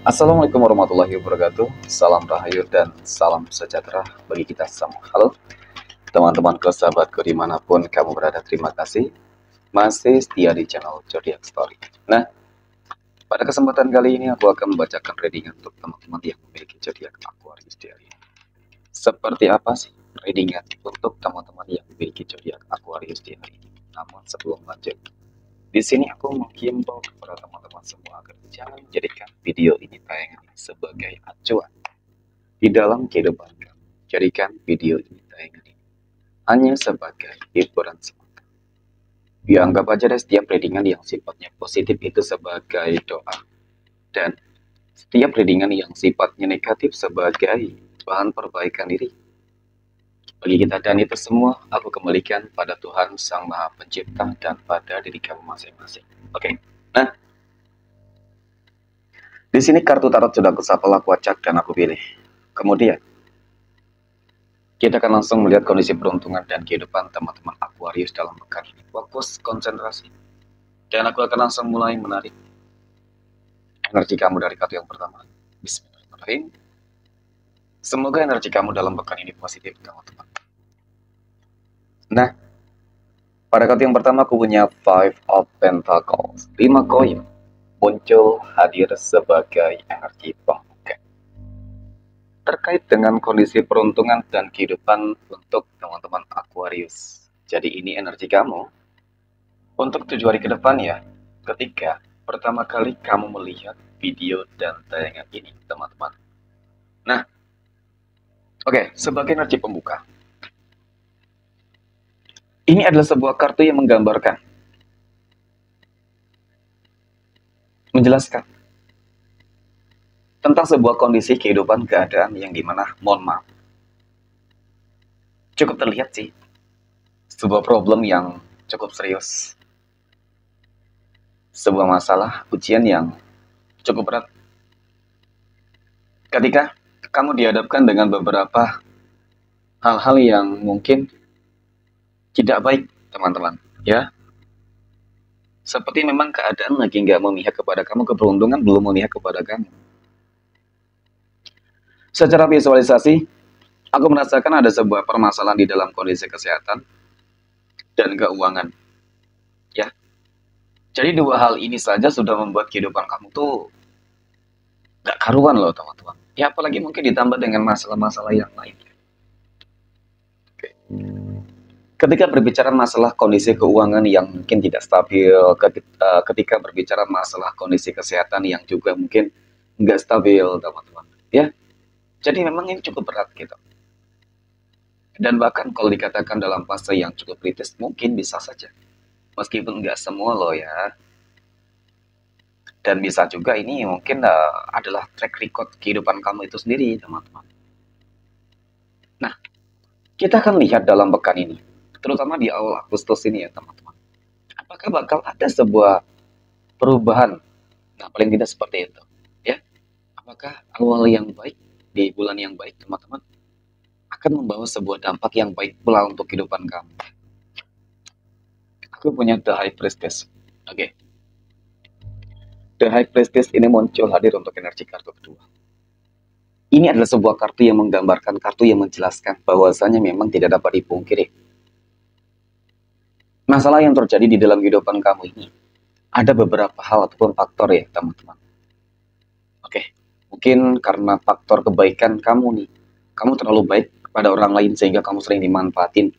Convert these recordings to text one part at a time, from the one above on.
Assalamualaikum warahmatullahi wabarakatuh. Salam rahayu dan salam sejahtera bagi kita semua. Halo teman-temanku, sahabatku dimanapun kamu berada. Terima kasih masih setia di channel Zodiac Story. Nah, pada kesempatan kali ini aku akan membacakan readingan untuk teman-teman yang memiliki zodiak Aquarius di hari ini. Seperti apa sih readingan untuk teman-teman yang memiliki zodiak Aquarius di hari ini? Namun sebelum lanjut, di sini aku menghimbau kepada teman-teman semua agar jangan menjadikan video ini tayangan sebagai acuan di dalam kehidupan kamu. Jadikan video ini tayangan ini hanya sebagai hiburan semata. Dianggap aja deh setiap readingan yang sifatnya positif itu sebagai doa, dan setiap readingan yang sifatnya negatif sebagai bahan perbaikan diri bagi kita, dan itu semua aku kembalikan pada Tuhan Sang Maha Pencipta dan pada diri kamu masing-masing. Oke. Nah, di sini kartu tarot sudah aku shuffle, aku acak dan aku pilih. Kemudian kita akan langsung melihat kondisi peruntungan dan kehidupan teman-teman Aquarius dalam pekan ini. Fokus, konsentrasi. Dan aku akan langsung mulai menarik energi kamu dari kartu yang pertama. Bismillahirrahmanirrahim. Semoga energi kamu dalam pekan ini positif, teman-teman. Nah, pada kartu yang pertama aku punya Five of Pentacles. 5 koin muncul hadir sebagai energi pembuka terkait dengan kondisi peruntungan dan kehidupan untuk teman-teman Aquarius. Jadi ini energi kamu untuk 7 hari ke depan ya, ketika pertama kali kamu melihat video dan tayangan ini, teman-teman. Nah, oke, sebagai energi pembuka, ini adalah sebuah kartu yang menggambarkan, menjelaskan tentang sebuah kondisi kehidupan keadaan yang dimana, mohon maaf, cukup terlihat sih, sebuah problem yang cukup serius, sebuah masalah, ujian yang cukup berat. Ketika kamu dihadapkan dengan beberapa hal-hal yang mungkin tidak baik, teman-teman, ya. Seperti memang keadaan lagi nggak memihak kepada kamu, keberuntungan belum memihak kepada kamu. Secara visualisasi, aku merasakan ada sebuah permasalahan di dalam kondisi kesehatan dan keuangan, ya. Jadi dua hal ini saja sudah membuat kehidupan kamu tuh gak karuan loh, teman-teman. Ya apalagi mungkin ditambah dengan masalah-masalah yang lain. Oke. Ketika berbicara masalah kondisi keuangan yang mungkin tidak stabil, ketika berbicara masalah kondisi kesehatan yang juga mungkin nggak stabil, teman-teman, ya. Jadi memang ini cukup berat gitu. Dan bahkan kalau dikatakan dalam fase yang cukup kritis, mungkin bisa saja. Meskipun nggak semua loh ya. Dan bisa juga ini mungkin adalah track record kehidupan kamu itu sendiri, teman-teman. Nah, kita akan lihat dalam pekan ini, terutama di awal Agustus ini ya, teman-teman. Apakah bakal ada sebuah perubahan? Nah, paling tidak seperti itu, ya. Apakah awal yang baik di bulan yang baik, teman-teman, akan membawa sebuah dampak yang baik pula untuk kehidupan kamu? Aku punya The High Priestess. Oke. The High Priestess ini muncul hadir untuk energi kartu kedua. Ini adalah sebuah kartu yang menggambarkan, kartu yang menjelaskan bahwasanya memang tidak dapat dipungkiri. Masalah yang terjadi di dalam kehidupan kamu ini, ada beberapa hal ataupun faktor ya, teman-teman. Oke, mungkin karena faktor kebaikan kamu nih, kamu terlalu baik kepada orang lain sehingga kamu sering dimanfaatin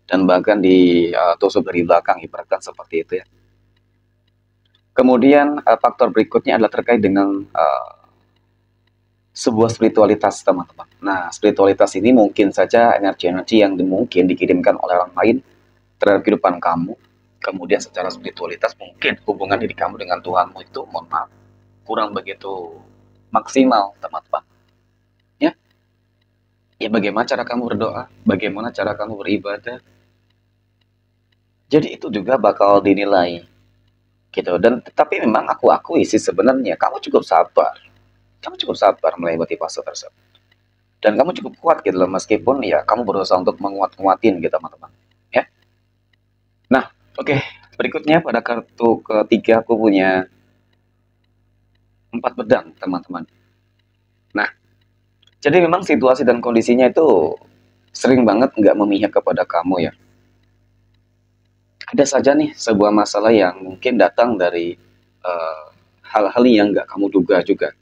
dan bahkan ditusuk dari belakang, ibaratkan seperti itu ya. Kemudian faktor berikutnya adalah terkait dengan sebuah spiritualitas, teman-teman. Nah, spiritualitas ini mungkin saja energi-energi yang mungkin dikirimkan oleh orang lain terhadap kehidupan kamu. Kemudian secara spiritualitas mungkin hubungan diri kamu dengan Tuhanmu itu, mohon maaf, kurang begitu maksimal, teman-teman. Ya, ya bagaimana cara kamu berdoa, bagaimana cara kamu beribadah. Jadi itu juga bakal dinilai gitu. Dan tapi memang aku akui sih sebenarnya kamu cukup sabar. Kamu cukup sabar melewati fase tersebut. Dan kamu cukup kuat gitu loh, meskipun ya kamu berusaha untuk menguat-nguatin gitu, teman-teman. Ya. Nah, oke. Berikutnya pada kartu ketiga aku punya 4 pedang, teman-teman. Nah, jadi memang situasi dan kondisinya itu sering banget nggak memihak kepada kamu ya. Ada saja nih sebuah masalah yang mungkin datang dari hal-hal yang nggak kamu duga juga.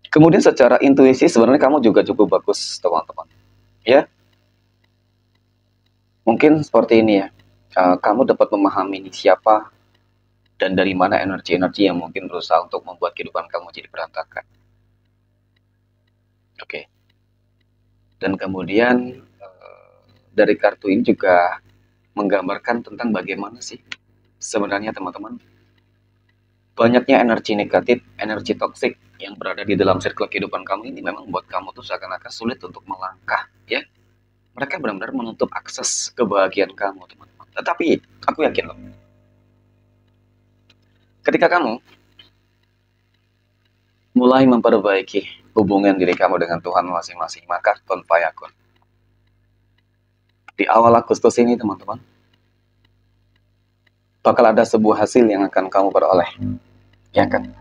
Kemudian secara intuisi sebenarnya kamu juga cukup bagus, teman-teman. Ya, mungkin seperti ini ya. Kamu dapat memahami siapa dan dari mana energi-energi yang mungkin berusaha untuk membuat kehidupan kamu jadi berantakan. Oke. Dan kemudian dari kartu ini juga menggambarkan tentang bagaimana sih sebenarnya teman-teman banyaknya energi negatif, energi toksik yang berada di dalam circle kehidupan kamu ini memang membuat kamu tuh seakan-akan sulit untuk melangkah, ya. Mereka benar-benar menutup akses kebahagiaan kamu, teman-teman. Tetapi aku yakin loh, ketika kamu mulai memperbaiki hubungan diri kamu dengan Tuhan masing-masing, maka kun fayakun. Di awal Agustus ini, teman-teman, bakal ada sebuah hasil yang akan kamu peroleh, ya kan?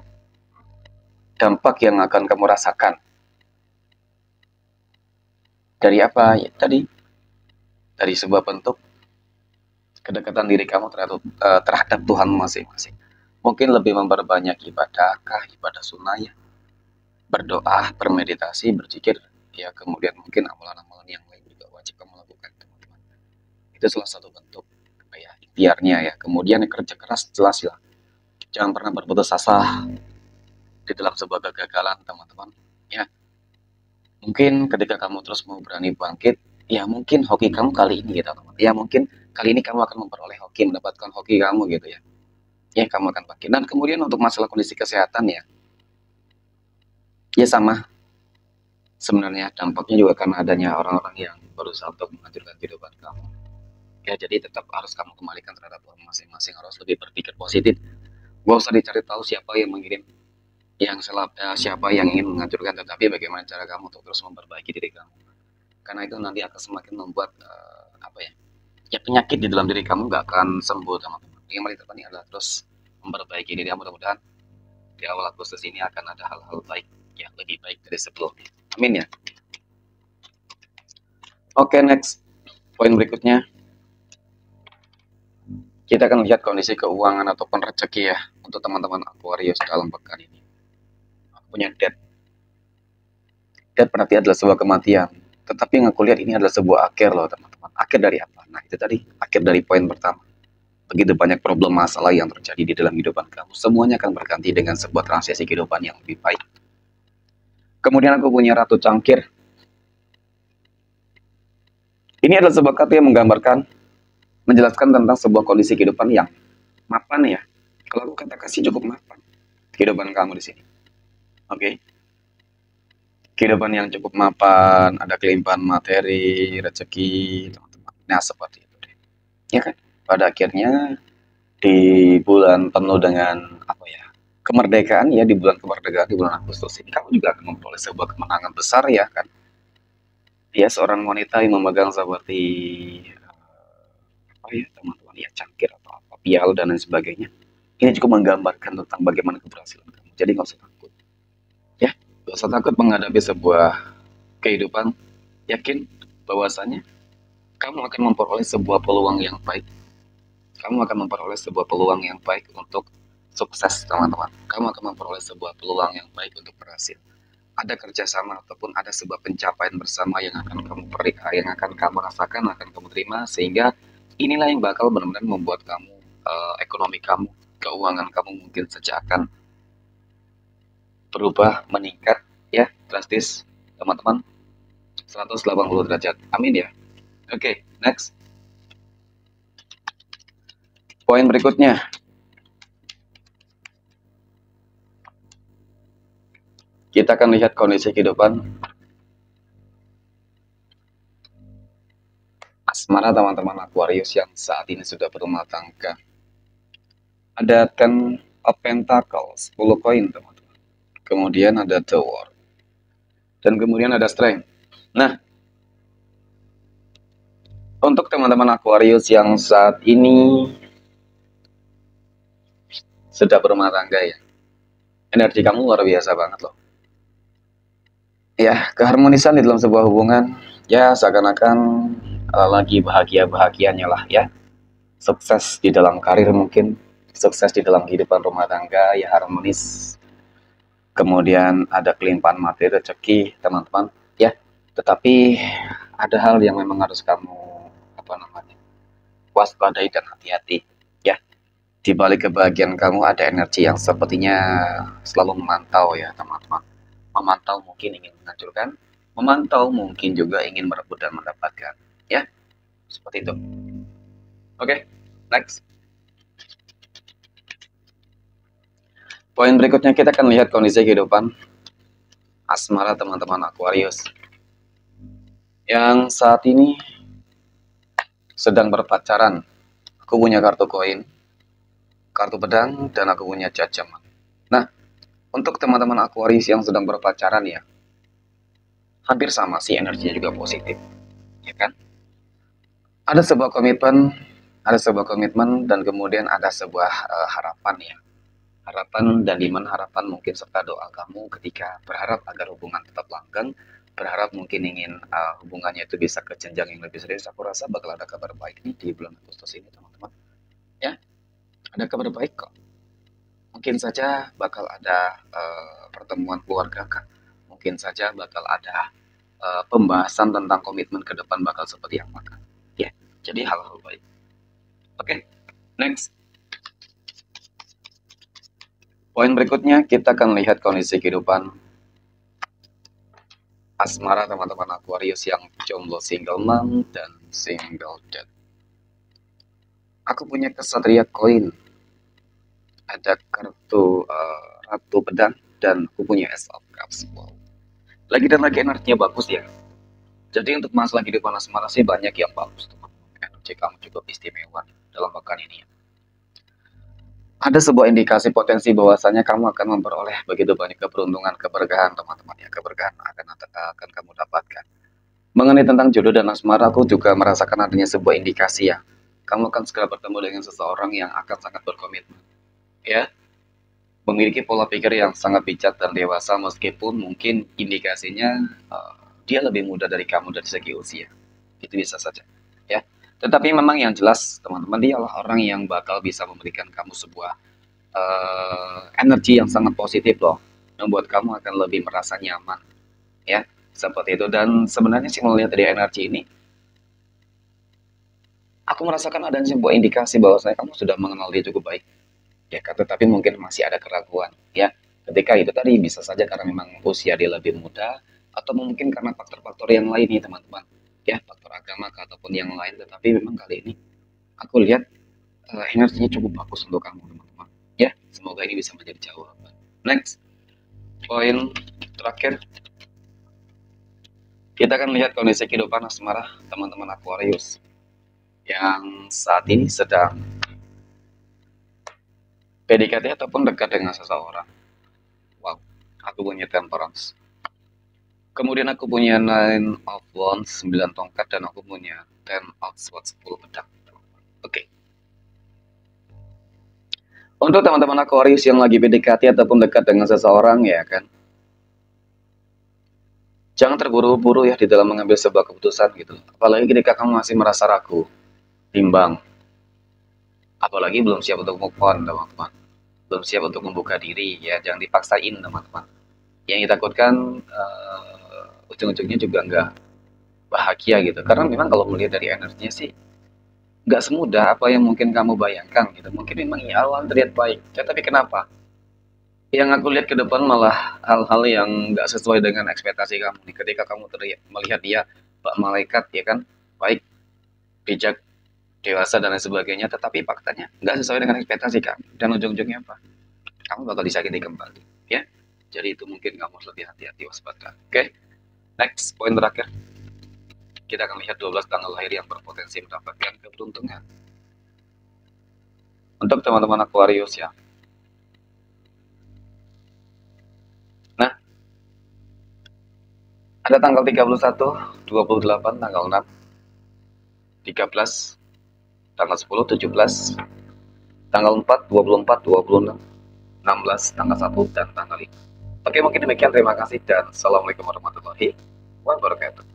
Dampak yang akan kamu rasakan. Dari apa? Ya, tadi dari sebuah bentuk kedekatan diri kamu terhadap Tuhan masing-masing. Mungkin lebih memperbanyak ibadah kah, ibadah sunnah ya, berdoa, bermeditasi, berzikir, ya kemudian mungkin amalan-amalan yang lain juga wajib kamu lakukan, teman-teman. Itu salah satu bentuk ya, ikhtiarnya ya. Kemudian kerja keras jelas lah. Jangan pernah berputus asa di dalam sebuah kegagalan, teman-teman. Ya, mungkin ketika kamu terus mau berani bangkit, ya mungkin hoki kamu kali ini gitu, teman. Ya mungkin kali ini kamu akan memperoleh hoki, mendapatkan hoki kamu gitu ya. Ya kamu akan bangkit. Dan kemudian untuk masalah kondisi kesehatan ya, ya sama. Sebenarnya dampaknya juga karena adanya orang-orang yang berusaha untuk menghancurkan kehidupan kamu. Ya jadi tetap harus kamu kembalikan terhadap Tuhan masing-masing, harus lebih berpikir positif. Gak usah dicari tahu siapa yang mengirim, siapa yang ingin menghancurkan, tetapi bagaimana cara kamu untuk terus memperbaiki diri kamu. Karena itu nanti akan semakin membuat apa ya? Ya penyakit di dalam diri kamu gak akan sembuh, teman-teman. Yang paling terpenting adalah terus memperbaiki diri kamu. Mudah-mudahan di awal Agustus ini akan ada hal-hal baik yang lebih baik dari sebelumnya. Amin ya. Oke, next. Poin berikutnya, kita akan lihat kondisi keuangan ataupun rezeki ya untuk teman-teman Aquarius dalam pekan ini. Aku punya death. Death berarti adalah sebuah kematian. Tetapi yang aku lihat ini adalah sebuah akhir loh, teman-teman. Akhir dari apa? Nah, itu tadi akhir dari poin pertama. Begitu banyak problem masalah yang terjadi di dalam kehidupan kamu, semuanya akan berganti dengan sebuah transisi kehidupan yang lebih baik. Kemudian aku punya Ratu Cangkir. Ini adalah sebuah kata yang menggambarkan, menjelaskan tentang sebuah kondisi kehidupan yang mapan ya. Kalau aku kata kasih cukup mapan kehidupan kamu di sini. Oke. Kehidupan yang cukup mapan, ada kelimpahan materi, rezeki, teman-teman. Nah, seperti itu deh. Ya kan? Pada akhirnya di bulan penuh dengan apa ya? Kemerdekaan ya, di bulan kemerdekaan di bulan Agustus ini kamu juga akan memperoleh sebuah kemenangan besar ya kan. Dia seorang wanita yang memegang seperti apa ya teman-teman ya, cangkir atau apa, piala dan lain sebagainya. Ini cukup menggambarkan tentang bagaimana keberhasilan kamu. Jadi nggak usah takut. Ya, nggak usah takut menghadapi sebuah kehidupan. Yakin bahwasanya kamu akan memperoleh sebuah peluang yang baik. Kamu akan memperoleh sebuah peluang yang baik untuk sukses, teman-teman. Kamu akan memperoleh sebuah peluang yang baik untuk berhasil. Ada kerjasama ataupun ada sebuah pencapaian bersama yang akan kamu rasakan, akan kamu terima, sehingga inilah yang bakal benar-benar membuat kamu ekonomi kamu, keuangan kamu mungkin saja akan berubah, meningkat ya drastis, teman-teman, 180 derajat. Amin ya. Oke, next. Poin berikutnya, kita akan lihat kondisi kehidupan asmara teman-teman Aquarius yang saat ini sudah berumah tangga. Ada Ten of Pentacles, 10 koin teman-teman. Kemudian ada Tower. Dan kemudian ada Strength. Nah, untuk teman-teman Aquarius yang saat ini sudah berumah tangga ya, Energi kamu luar biasa banget loh. Ya, keharmonisan di dalam sebuah hubungan, ya seakan-akan lagi bahagia-bahagianya lah ya. Sukses di dalam karir mungkin, sukses di dalam kehidupan rumah tangga, ya harmonis. Kemudian ada kelimpahan materi rezeki, teman-teman, ya. Tetapi ada hal yang memang harus kamu apa namanya waspadai dan hati-hati, ya. Di balik kebahagiaan kamu ada energi yang sepertinya selalu memantau ya, teman-teman. Memantau mungkin ingin menghancurkan, memantau mungkin juga ingin merebut dan mendapatkan, ya. Seperti itu. Oke, next. Poin berikutnya kita akan lihat kondisi kehidupan asmara teman-teman Aquarius yang saat ini sedang berpacaran. Aku punya kartu koin, kartu pedang, dan aku punya cacaman. Nah, untuk teman-teman Aquarius yang sedang berpacaran ya, hampir sama sih, energinya juga positif, ya kan? Ada sebuah komitmen dan kemudian ada sebuah harapan ya. Harapan dan iman, harapan mungkin serta doa kamu ketika berharap agar hubungan tetap langgeng, berharap mungkin ingin hubungannya itu bisa ke jenjang yang lebih serius. Aku rasa bakal ada kabar baik nih di bulan Agustus ini, teman-teman. Ya, ada kabar baik kok. Mungkin saja bakal ada pertemuan keluarga kan. Mungkin saja bakal ada pembahasan tentang komitmen ke depan bakal seperti apa kan. Ya, jadi hal-hal baik. Oke, next. Poin berikutnya kita akan lihat kondisi kehidupan asmara teman-teman Aquarius yang jomblo, single mom dan single dad. Aku punya kesatria koin, ada kartu ratu pedang, dan aku punya Ace of Cups. Wow. Lagi dan lagi energinya bagus ya. Jadi untuk masalah kehidupan asmara sih banyak yang bagus teman-teman. Energi kamu cukup istimewa dalam pekan ini ya. Ada sebuah indikasi potensi bahwasanya kamu akan memperoleh begitu banyak keberuntungan, keberkahan teman-teman ya, keberkahan akan kamu dapatkan. Mengenai tentang jodoh dan asmara, aku juga merasakan adanya sebuah indikasi ya. Kamu akan segera bertemu dengan seseorang yang akan sangat berkomitmen, ya, memiliki pola pikir yang sangat bijak dan dewasa meskipun mungkin indikasinya dia lebih muda dari kamu dari segi usia. Itu bisa saja, ya. Tetapi memang yang jelas teman-teman, dialah orang yang bakal bisa memberikan kamu sebuah energi yang sangat positif loh, membuat kamu akan lebih merasa nyaman, ya, seperti itu. Dan sebenarnya sih melihat dari energi ini, aku merasakan adanya sebuah indikasi bahwa kamu sudah mengenal dia cukup baik, ya kan? Tetapi mungkin masih ada keraguan, ya. Ketika itu tadi bisa saja karena memang usia dia lebih muda, atau mungkin karena faktor-faktor yang lain nih teman-teman, ya, faktor agama ataupun yang lain. Tetapi memang kali ini aku lihat energinya cukup bagus untuk kamu teman-teman, ya. Semoga ini bisa menjadi jawaban. Next, poin terakhir, kita akan lihat kondisi kehidupan asmara teman-teman Aquarius yang saat ini sedang PDKT ataupun dekat dengan seseorang. Wow, aku punya Temperance. Kemudian aku punya Nine of Wands, 9 tongkat, dan aku punya Ten of Swords, 10 pedang. Oke. Untuk teman-teman Aquarius yang lagi PDKT ataupun dekat dengan seseorang ya kan, jangan terburu-buru ya di dalam mengambil sebuah keputusan gitu. Apalagi ketika kamu masih merasa ragu, bimbang, apalagi belum siap untuk move on teman-teman, belum siap untuk membuka diri ya, jangan dipaksain teman-teman. Yang ditakutkan ujung-ujungnya juga nggak bahagia gitu, karena memang kalau melihat dari energinya sih nggak semudah apa yang mungkin kamu bayangkan gitu. Mungkin memang ya awal terlihat baik, tapi kenapa yang aku lihat ke depan malah hal-hal yang nggak sesuai dengan ekspektasi kamu nih. Ketika kamu melihat dia Pak Malaikat ya kan, baik, bijak, dewasa dan lain sebagainya, tetapi faktanya nggak sesuai dengan ekspektasi kamu, dan ujung-ujungnya apa? Kamu bakal disakiti kembali, ya. Jadi itu mungkin kamu harus lebih hati-hati, waspada. Oke, next, poin terakhir, kita akan lihat 12 tanggal lahir yang berpotensi mendapatkan keberuntungan. Untuk teman-teman Aquarius ya. Nah, ada tanggal 31, 28, tanggal 6, 13, tanggal 10, 17, tanggal 4, 24, 26, 16, tanggal 1, dan tanggal 5. Oke, mungkin demikian. Terima kasih dan Assalamualaikum warahmatullahi wabarakatuh.